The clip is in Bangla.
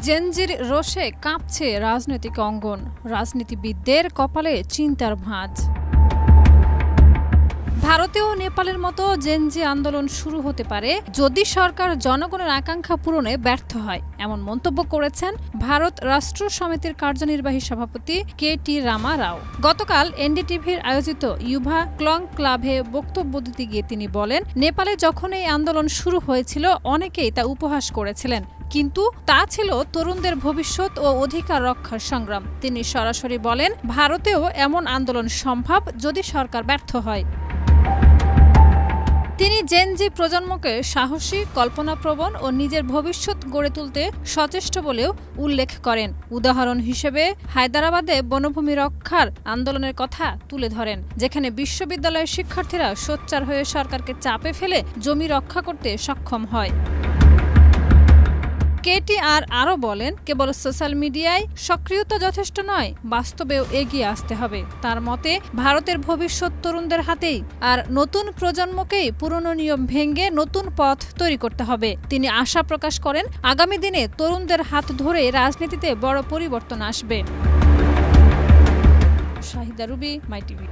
জেনজির রোষে কাঁপছে রাজনৈতিক অঙ্গন, রাজনীতিবিদদের কপালে চিন্তার ভাঁজ। ভারতে ও নেপালের মতো জেনজি আন্দোলন শুরু হতে পারে যদি সরকার জনগণের আকাঙ্ক্ষা পূরণে ব্যর্থ হয়, এমন মন্তব্য করেছেন ভারত রাষ্ট্র সমিতির কার্যনির্বাহী সভাপতি কে.টি. রামা রাও। গতকাল এনডিটিভির আয়োজিত ইউভা ক্লং ক্লাবে বক্তব্য দিতে গিয়ে তিনি বলেন, নেপালে যখন এই আন্দোলন শুরু হয়েছিল অনেকেই তা উপহাস করেছিলেন, কিন্তু তা ছিল তরুণদের ভবিষ্যৎ ও অধিকার রক্ষার সংগ্রাম। তিনি সরাসরি বলেন, ভারতেও এমন আন্দোলন সম্ভব যদি সরকার ব্যর্থ হয়। তিনি জেনজি প্রজন্মকে সাহসী, কল্পনাপ্রবণ ও নিজের ভবিষ্যৎ গড়ে তুলতে সচেষ্ট বলেও উল্লেখ করেন। উদাহরণ হিসেবে হায়দ্রাবাদে বনভূমি রক্ষার আন্দোলনের কথা তুলে ধরেন, যেখানে বিশ্ববিদ্যালয়ের শিক্ষার্থীরা সোচ্চার হয়ে সরকারকে চাপে ফেলে জমি রক্ষা করতে সক্ষম হয়। কেটি আরও বলেন, কেবল সোশ্যাল মিডিয়ায় সক্রিয়তা যথেষ্ট নয়, বাস্তবেও এগিয়ে আসতে হবে। তার মতে ভারতের ভবিষ্যৎ তরুণদের হাতেই, আর নতুন প্রজন্মকেই পুরনো নিয়ম ভেঙে নতুন পথ তৈরি করতে হবে। তিনি আশা প্রকাশ করেন, আগামী দিনে তরুণদের হাত ধরে রাজনীতিতে বড় পরিবর্তন আসবে। শাহিদা রুবি, মাই টিভি।